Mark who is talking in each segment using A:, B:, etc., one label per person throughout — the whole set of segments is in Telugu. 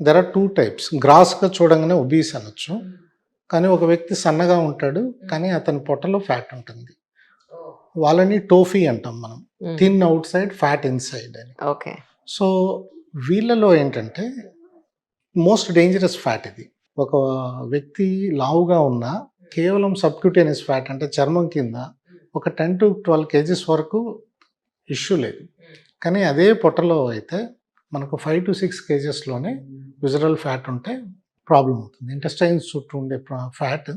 A: There are 2 types. గ్రాస్‌గా చూడంగానే ఒబీస్ అనొచ్చు. కానీ ఒక వ్యక్తి సన్నగా ఉంటాడు. కానీ అతని పొట్టలో ఫ్యాట్ ఉంటుంది. వాళ్ళని టోఫీ అంటాం మనం. Thin out side, fat inside అని.
B: ఓకే.
A: సో, వీళ్ళలో ఏంటంటే మోస్ట్ డేంజరస్ ఫ్యాట్ ఇది. ఒక వ్యక్తి లావుగా ఉన్నా కేవలం సబ్క్యూటేనియస్ ఫ్యాట్ అంటే చర్మం కింద ఒక 10-12 కేజీస్ వరకు ఇష్యూ లేదు. కానీ అదే పొట్టలో అయితే మనకు 5-6 కేజెస్‌లోనే విజరల్ ఫ్యాట్ ఉంటే ప్రాబ్లమ్ అవుతుంది. ఇంటెస్టైన్స్ చుట్టూ ఉండే ఫ్యాట్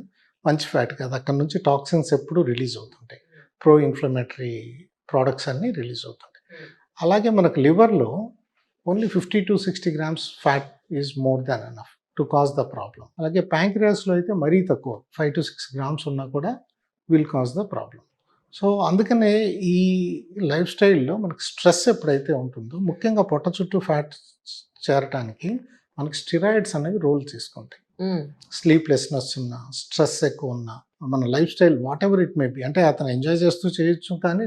A: మంచి ఫ్యాట్ కాదు. అక్కడి నుంచి టాక్సిన్స్ ఎప్పుడు రిలీజ్ అవుతుంటాయి. ప్రో ఇన్ఫ్లమేటరీ ప్రోడక్ట్స్ అన్నీ రిలీజ్ అవుతుంటాయి. అలాగే మనకు లివర్‌లో only 50-60 grams fat is more than enough to cause the problem. అలాగే ప్యాంక్రియాస్‌లో అయితే మరీ తక్కువ 5-6 గ్రామ్స్ ఉన్నా కూడా will cause the problem. So, అందుకనే ఈ లైఫ్ స్టైల్‌లో మనకు స్ట్రెస్ ఎప్పుడైతే ఉంటుందో ముఖ్యంగా పొట్ట చుట్టూ ఫ్యాట్ చేరటానికి మనకి స్టెరాయిడ్స్ అనేవి రోల్ తీసుకుంటాయి. స్లీప్‌లెస్‌నెస్ ఉన్నా, స్ట్రెస్ ఎక్కువ ఉన్నా, మన life style whatever it may be అంటే అతను ఎంజాయ్ చేస్తూ చేయొచ్చు. కానీ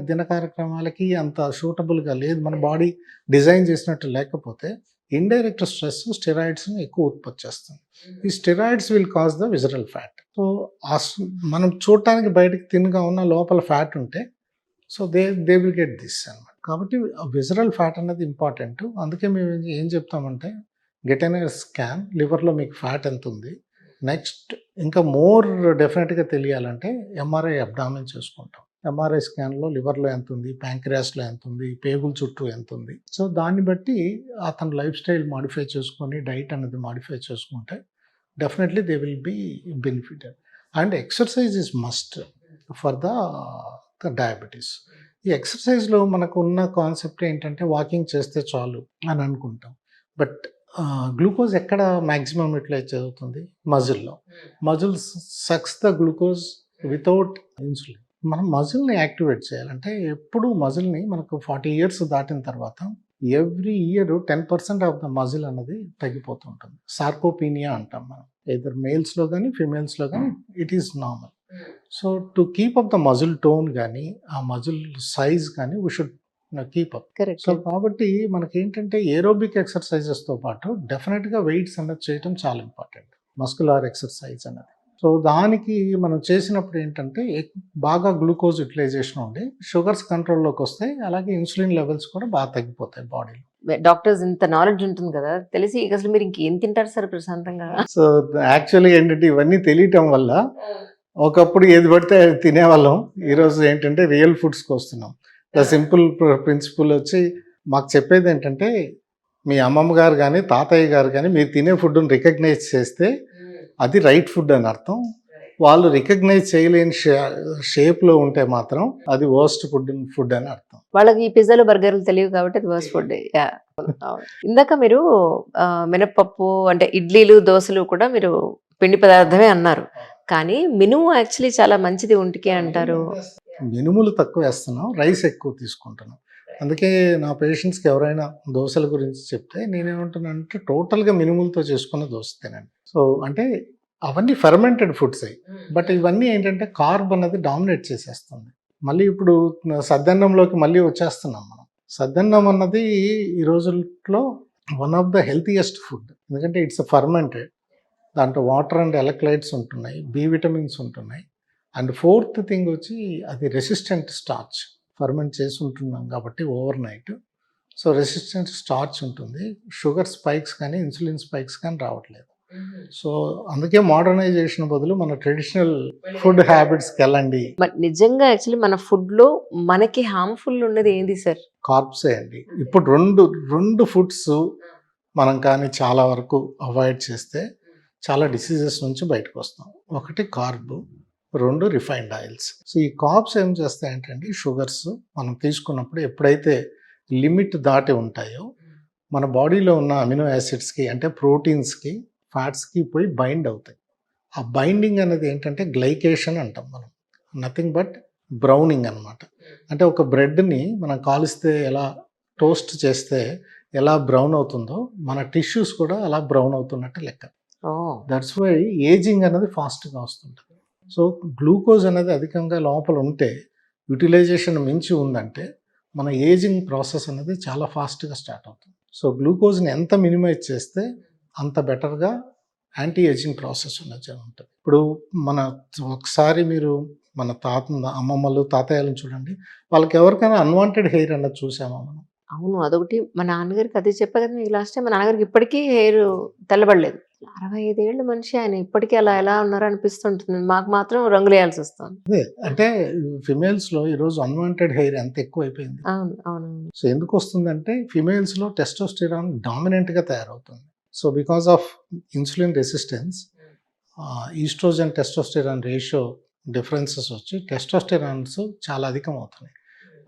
A: దిన కార్యక్రమాలకి అంత సూటబుల్‌గా లేదు. మన బాడీ డిజైన్ చేసినట్టు లేకపోతే ఇండైరెక్ట్ స్ట్రెస్ స్టెరాయిడ్స్‌ని ఎక్కువ ఉత్పత్తి చేస్తుంది. ఈ steroids will cause the visceral fat. So, మనం చూడటానికి బయటకి థిన్‌గా ఉన్న లోపల ఫ్యాట్ ఉంటే so they will get this అనమాట. కాబట్టి విజరల్ ఫ్యాట్ అనేది ఇంపార్టెంట్. అందుకే మేము ఏం చెప్తామంటే గెట్ ఎన్ స్కాన్, లివర్‌లో మీకు ఫ్యాట్ ఎంత ఉంది. నెక్స్ట్ ఇంకా మోర్ డెఫినెట్‌గా తెలియాలంటే ఎంఆర్ఐ అబ్డామిన్ చేసుకుంటాం. ఎంఆర్ఐ స్కాన్‌లో లివర్‌లో ఎంత ఉంది, ప్యాంక్రియాస్‌లో ఎంత ఉంది, పేగుల చుట్టూ ఎంత ఉంది. సో, దాన్ని బట్టి అతని లైఫ్ స్టైల్ మాడిఫై చేసుకొని డైట్ అనేది మాడిఫై చేసుకుంటే definitely they will be benefited. And exercise is must for the diabetes. ఈ ఎక్సర్సైజ్‌లో మనకు ఉన్న కాన్సెప్ట్ ఏంటంటే వాకింగ్ చేస్తే చాలు అని అనుకుంటాం. బట్ గ్లూకోజ్ ఎక్కడ మ్యాక్సిమం యూటిలైజ్ అవుతుంది? మజిల్‌లో. Muscle sucks the glucose without insulin. మనం మజిల్‌ని యాక్టివేట్ చేయాలంటే ఎప్పుడు మజిల్‌ని మనకు 40 ఇయర్స్ దాటిన తర్వాత every year 10% of the muscle అన్నది తగ్గిపోతూ ఉంటుంది. సార్కోపీనియా అంటాం మనం. ఎయిదర్ మేల్స్‌లో కానీ ఫీమేల్స్‌లో కానీ it is normal. So, to keep up the muscle tone కానీ ఆ మజిల్ సైజ్ కానీ we should keep up. So, కాబట్టి మనకేంటంటే ఏరోబిక్ ఎక్సర్సైజెస్తో పాటు డెఫినెట్గా వెయిట్స్ అన్నది చేయడం చాలా ఇంపార్టెంట్. మస్కులర్ ఎక్సర్సైజ్ అన్నది. సో, దానికి మనం చేసినప్పుడు ఏంటంటే బాగా గ్లూకోజ్ యూటిలైజేషన్ ఉండి షుగర్స్ కంట్రోల్లోకి వస్తాయి. అలాగే ఇన్సులిన్ లెవెల్స్ కూడా బాగా తగ్గిపోతాయి బాడీలో.
B: డాక్టర్స్ ఇంత నాలెడ్జ్ ఉంటుంది కదా, తెలిసి అసలు మీరు ఇంకేం తింటారు సార్ ప్రశాంతంగా?
A: సో, యాక్చువల్లీ ఏంటంటే ఇవన్నీ తెలియటం వల్ల ఒకప్పుడు ఏది పడితే అది తినేవాళ్ళం. ఈరోజు ఏంటంటే రియల్ ఫుడ్స్కి వస్తున్నాం. ద సింపుల్ ప్రిన్సిపల్ వచ్చి మాకు చెప్పేది ఏంటంటే మీ అమ్మమ్మ గారు కానీ తాతయ్య గారు కానీ మీరు తినే ఫుడ్ని రికగ్నైజ్ చేస్తే అది రైట్ ఫుడ్ అని అర్థం. వాళ్ళు రికగ్నైజ్ చేయలేని షేప్లో ఉంటే మాత్రం అది వర్స్ట్ ఫుడ్ అని అర్థం.
B: వాళ్ళకి ఈ పిజ్జాలు బర్గర్లు తెలియవు కాబట్టి అది వర్స్ట్ ఫుడ్. ఇందాక మీరు మినపప్పు అంటే ఇడ్లీలు దోశలు కూడా మీరు పిండి పదార్థమే అన్నారు. కానీ మినుము యాక్చువల్లీ చాలా మంచిది ఒంటికి అంటారు.
A: మినుములు తక్కువ వేస్తున్నాం, రైస్ ఎక్కువ తీసుకుంటున్నాం. అందుకే నా పేషెంట్స్కి ఎవరైనా దోశల గురించి చెప్తే నేనేమంటున్నానంటే టోటల్గా మినుములతో చేసుకున్న దోశ తినండి. సో, అంటే అవన్నీ ఫెర్మెంటెడ్ ఫుడ్స్ అయ్యి. బట్ ఇవన్నీ ఏంటంటే కార్బ్ అనేది డామినేట్ చేసేస్తుంది. మళ్ళీ ఇప్పుడు సద్దన్నంలోకి మళ్ళీ వచ్చేస్తున్నాం మనం. సద్దన్నం అన్నది ఈ రోజుల్లో one of the healthiest food. ఎందుకంటే ఇట్స్ ఫర్మెంటెడ్. దాంట్లో వాటర్ అండ్ ఎలక్ట్రోలైట్స్ ఉంటున్నాయి, బి విటమిన్స్ ఉంటున్నాయి. అండ్ ఫోర్త్ థింగ్ వచ్చి అది రెసిస్టెంట్ స్టార్చ్. ఫర్మెంట్ చేసి ఉంటున్నాం కాబట్టి over night. So, resistant starch ఉంటుంది. షుగర్ స్పైక్స్ కానీ ఇన్సులిన్ స్పైక్స్ కానీ రావట్లేదు. సో, అందుకే మోడర్నైజేషన్ బదులు మన ట్రెడిషనల్ ఫుడ్ హ్యాబిట్స్కి వెళ్ళండి.
B: నిజంగా యాక్చువల్లీ మన ఫుడ్లో మనకి హార్మ్ఫుల్ ఉన్నది ఏంది సార్?
A: కార్బ్సే అండి. ఇప్పుడు రెండు ఫుడ్స్ మనం కానీ చాలా వరకు అవాయిడ్ చేస్తే చాలా డిసీజెస్ నుంచి బయటకు వస్తాం. ఒకటి కార్బ్, 2 రిఫైన్డ్ ఆయిల్స్. సో, ఈ కార్బ్స్ ఏం చేస్తాయంటే షుగర్స్ మనం తీసుకున్నప్పుడు ఎప్పుడైతే లిమిట్ దాటి ఉంటాయో మన బాడీలో ఉన్న అమినో యాసిడ్స్కి అంటే ప్రోటీన్స్కి ఫ్యాట్స్కి పోయి బైండ్ అవుతాయి. ఆ బైండింగ్ అనేది ఏంటంటే గ్లైకేషన్ అంటాం మనం. నథింగ్ బట్ బ్రౌనింగ్ అనమాట. అంటే ఒక బ్రెడ్ని మనం కాలిస్తే ఎలా టోస్ట్ చేస్తే ఎలా బ్రౌన్ అవుతుందో మన టిష్యూస్ కూడా అలా బ్రౌన్ అవుతున్నట్టు లెక్క. దట్స్ వై ఏజింగ్ అనేది ఫాస్ట్గా వస్తుంటుంది. సో, గ్లూకోజ్ అనేది అధికంగా లోపల ఉంటే యూటిలైజేషన్ మించి ఉందంటే మన ఏజింగ్ ప్రాసెస్ అనేది చాలా ఫాస్ట్గా స్టార్ట్ అవుతుంది. సో గ్లూకోజ్ని ఎంత మినిమైజ్ చేస్తే అంత బెటర్గా యాంటీ ఏజింగ్ ప్రాసెస్ ఉన్నది ఉంటుంది. ఇప్పుడు మన ఒకసారి మీరు మన అమ్మమ్మలు తాతయ్యలను చూడండి, వాళ్ళకి ఎవరికైనా అన్వాంటెడ్ హెయిర్ అన్నది చూసామా మనం?
B: అవును. అదొకటి మా నాన్నగారికి అదే చెప్పా కదా మీకు లాస్ట్ టైం. మా నాన్నగారికి ఇప్పటికీ హెయిర్ తెల్లబడలేదు. 65 ఏళ్ల మనిషి ఆయన ఇప్పటికీ అలా ఎలా ఉన్నారో అనిపిస్తుంటుంది. మాకు మాత్రం రంగులేయాల్సొస్తుంది.
A: అదే అంటే ఫిమేల్స్లో ఈరోజు అన్వాంటెడ్ హెయిర్ ఎంత ఎక్కువ అయిపోయింది.
B: అవును. అవునవును.
A: సో ఎందుకు వస్తుందంటే ఫిమేల్స్లో టెస్టోస్టెరాన్ డామినెంట్గా తయారవుతుంది. So because of insulin resistance estrogen testosterone ratio differences వచ్చి టెస్టోస్టెరాన్స్ చాలా అధికం అవుతున్నాయి.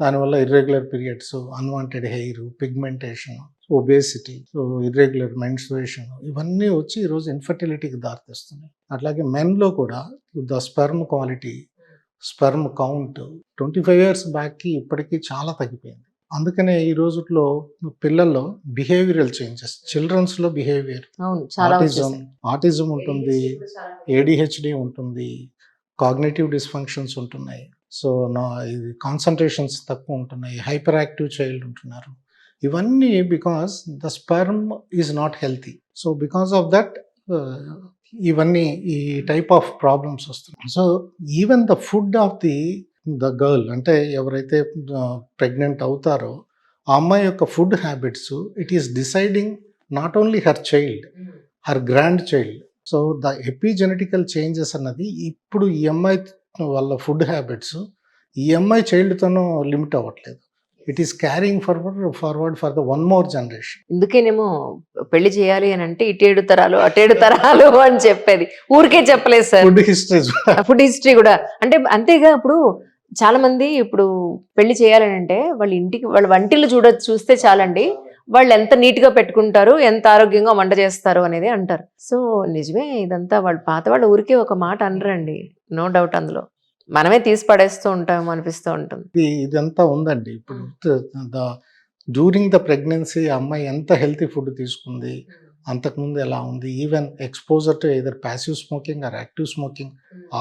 A: దానివల్ల irregular periods, unwanted hair, pigmentation, obesity, so irregular menstruation ఇవన్నీ వచ్చి ఈరోజు ఇన్ఫర్టిలిటీకి దారితీస్తున్నాయి. అట్లాగే మెన్లో కూడా the sperm quality, sperm count 25 years బ్యాక్కి ఇప్పటికీ చాలా తగ్గిపోయింది. అందుకనే ఈ రోజుల్లో పిల్లల్లో బిహేవియరల్ చేంజెస్, చిల్డ్రన్స్లో బిహేవియర్,
B: అవును. చాలా
A: ఆటిజం ఉంటుంది, ఏడిహెచ్డి ఉంటుంది, కాగ్నేటివ్ డిస్ఫంక్షన్స్ ఉంటున్నాయి. సో ఇది కాన్సన్ట్రేషన్స్ తక్కువ ఉంటున్నాయి, హైపర్ యాక్టివ్ చైల్డ్ ఉంటున్నారు. ఇవన్నీ because the sperm is not healthy. So because of that ఇవన్నీ ఈ టైప్ ఆఫ్ ప్రాబ్లమ్స్ వస్తున్నాయి. So even the food of the girl, అంటే ఎవరైతే ప్రెగ్నెంట్ అవుతారో ఆ అమ్మాయి యొక్క food habits, it is deciding not only her child, her grand child. So the epigenetical changes అన్నది ఇప్పుడు ఈ అమ్మాయి వాళ్ళ ఫుడ్ హ్యాబిట్స్ ఈ అమ్మాయి చైల్డ్తోనూ లిమిట్ అవ్వట్లేదు. It is carrying forward for the one more generation.
B: ఇందుకేనేమో పెళ్లి చేయాలి అని అంటే ఇటేడు తరాలు అటేడు తరాలు అని చెప్పేది. ఊరికే చెప్పలేదు sir.
A: Food history
B: food history కూడా అంటే అంతేగా. ఇప్పుడు చాలా మంది ఇప్పుడు పెళ్లి చేయాలని అంటే వాళ్ళ ఇంటికి వాళ్ళ వంటిల్లు చూస్తే చాలండి, వాళ్ళు ఎంత నీట్ గా పెట్టుకుంటారు, ఎంత ఆరోగ్యంగా వంట చేస్తారు అనేది అంటారు. సో నిజమే, ఇదంతా వాళ్ళు పాత వాళ్ళు ఊరికే ఒక మాట అనరండి. నో డౌట్ అందులో మనమే తీసి పడేస్తూ ఉంటాం అనిపిస్తూ ఉంటుంది.
A: ఇదంతా ఉందండి. ఇప్పుడు డ్యూరింగ్ ద ప్రెగ్నెన్సీ అమ్మాయి ఎంత హెల్తీ ఫుడ్ తీసుకుంది, అంతకుముందు ఎలా ఉంది, even exposure to either passive smoking are active smoking,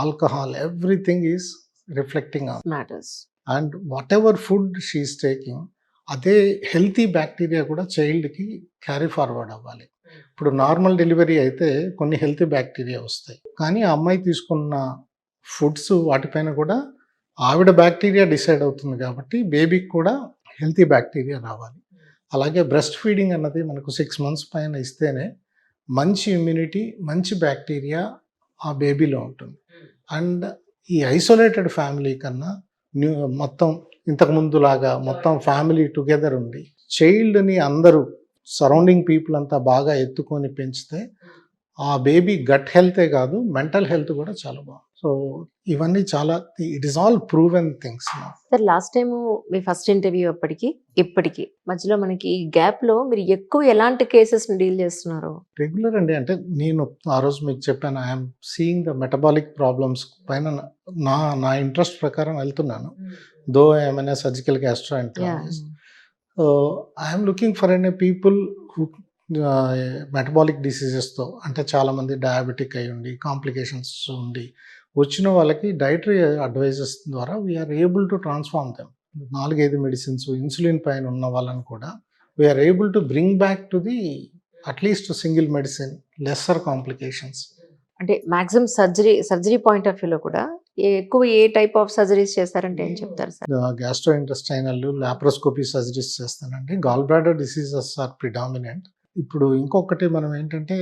A: alcohol, everything is reflecting on
B: matters.
A: And what ever food she is taking, అదే హెల్తీ బ్యాక్టీరియా కూడా చైల్డ్కి క్యారీ ఫార్వర్డ్ అవ్వాలి. ఇప్పుడు నార్మల్ డెలివరీ అయితే కొన్ని హెల్తీ బ్యాక్టీరియా వస్తాయి, కానీ ఆ అమ్మాయి తీసుకున్న ఫుడ్స్ వాటిపైన కూడా ఆవిడ బ్యాక్టీరియా డిసైడ్ అవుతుంది కాబట్టి బేబీకి కూడా హెల్తీ బ్యాక్టీరియా రావాలి. అలాగే బ్రెస్ట్ ఫీడింగ్ అన్నది మనకు 6 months పైన ఇస్తేనే మంచి ఇమ్యూనిటీ, మంచి బ్యాక్టీరియా ఆ బేబీలో ఉంటుంది. అండ్ ఈ ఐసోలేటెడ్ ఫ్యామిలీ కన్నా మొత్తం ఇంతకుముందులాగా మొత్తం ఫ్యామిలీ టుగెదర్ ఉండి చైల్డ్ని అందరూ సరౌండింగ్ పీపుల్ అంతా బాగా ఎత్తుకొని పెంచితే ఆ బేబీ గట్ హెల్తే కాదు, మెంటల్ హెల్త్ కూడా చాలా బాగుంది. సో ఇవన్నీ చాలా, it is all proven things.
B: Sir last time me first interview అప్పటికి ఇప్పటికి మధ్యలో మనకి ఈ గ్యాప్ లో మీరు ఎక్కువ ఎలాంటి కేసెస్ డీల్ చేస్తున్నారు?
A: రెగ్యులర్ అండి. అంటే నేను ఆ రోజు మీకు చెప్పాను, I'm seeing the metabolic problems పైన నా ఇంట్రెస్ట్ ప్రకారం వెళ్తున్నాను. Though I'm an surgical gastroenterologist. So I'm looking for an people who metabolic డిసీజెస్తో, అంటే చాలామంది డయాబెటిక్ అయి ఉండి కాంప్లికేషన్స్ ఉండి వచ్చిన వాళ్ళకి డైటరీ అడ్వైజెస్ ద్వారా we are able to transform them. 4-5 medicines insulin పైన ఉన్న వాళ్ళని కూడా we are able to bring back to the at least single medicine, lesser complications.
B: అంటే మాక్సిమం సర్జరీ పాయింట్ ఆఫ్ వ్యూలో కూడా ఎక్కువ ఏ టైప్ ఆఫ్ సర్జరీస్ చేస్తారంటే ఏం చెప్తారు sir?
A: Gastro intestinal, laparoscopy surgeries చేస్తానండి. Gall bladder diseases are predominant. ఇప్పుడు ఇంకొకటి మనం ఏంటంటే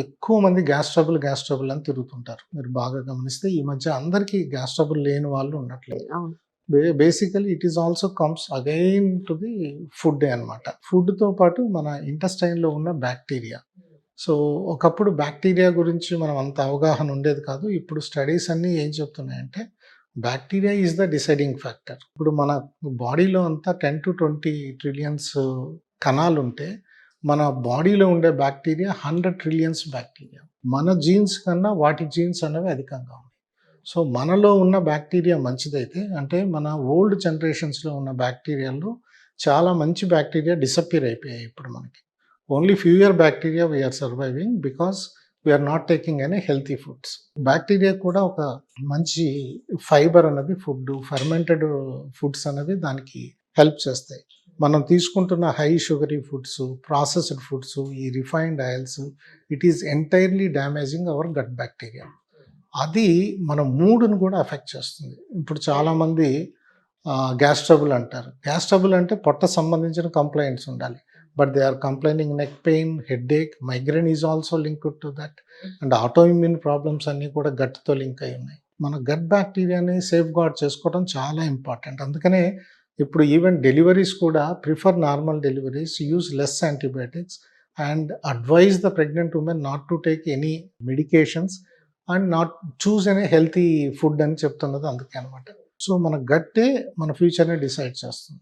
A: ఎక్కువ మంది గ్యాస్ ట్రబుల్ అని తిరుగుతుంటారు. మీరు బాగా గమనిస్తే ఈ మధ్య అందరికీ గ్యాస్ ట్రబుల్ లేని వాళ్ళు ఉండట్లేదు. Basically it is also comes again to the food అనమాట. ఫుడ్తో పాటు మన ఇంటెస్టైన్లో ఉన్న బ్యాక్టీరియా. సో ఒకప్పుడు బ్యాక్టీరియా గురించి మనం అంత అవగాహన ఉండేది కాదు. ఇప్పుడు స్టడీస్ అన్నీ ఏం చెప్తున్నాయంటే bacteria is the deciding factor. ఇప్పుడు మన బాడీలో అంతా 10 to 20 trillions కణాలు ఉంటే మన బాడీలో ఉండే బ్యాక్టీరియా 100 trillions బ్యాక్టీరియా. మన జీన్స్ కన్నా వాటి జీన్స్ అనేవి అధికంగా ఉన్నాయి. సో మనలో ఉన్న బ్యాక్టీరియా మంచిదైతే, అంటే మన ఓల్డ్ జనరేషన్స్లో ఉన్న బ్యాక్టీరియాలో చాలా మంచి బ్యాక్టీరియా డిసప్పియర్ అయిపోయాయి. ఇప్పుడు మనకి only fewer bacteria we're surviving because we're not taking any healthy foods. Bacteria కూడా ఒక మంచి ఫైబర్ అనేది ఫుడ్, ఫర్మెంటెడ్ ఫుడ్స్ అనేవి దానికి హెల్ప్ చేస్తాయి. మనం తీసుకుంటున్న high sugary foods, processed foods, ఈ refined oils, it is entirely damaging our gut bacteria. అది మన మూడ్ని కూడా ఎఫెక్ట్ చేస్తుంది. ఇప్పుడు చాలామంది గ్యాస్ ట్రబుల్ అంటారు. గ్యాస్ ట్రబుల్ అంటే పొట్ట సంబంధించిన కంప్లైంట్స్ ఉండాలి. But they are complaining neck pain, headache, migraine is also linked to that. And autoimmune problems అన్నీ కూడా గట్తో లింక్ అయి ఉన్నాయి. మన గట్ బ్యాక్టీరియాని సేఫ్ గార్డ్ చేసుకోవడం చాలా ఇంపార్టెంట్. అందుకనే ఇప్పుడు ఈవెన్ డెలివరీస్ కూడా prefer normal deliveries, use less antibiotics and advise the pregnant women not to take any medications and not choose any healthy food అని చెప్తున్నది అందుకే అనమాట. సో మన గట్టే మన ఫ్యూచర్ని డిసైడ్ చేస్తుంది.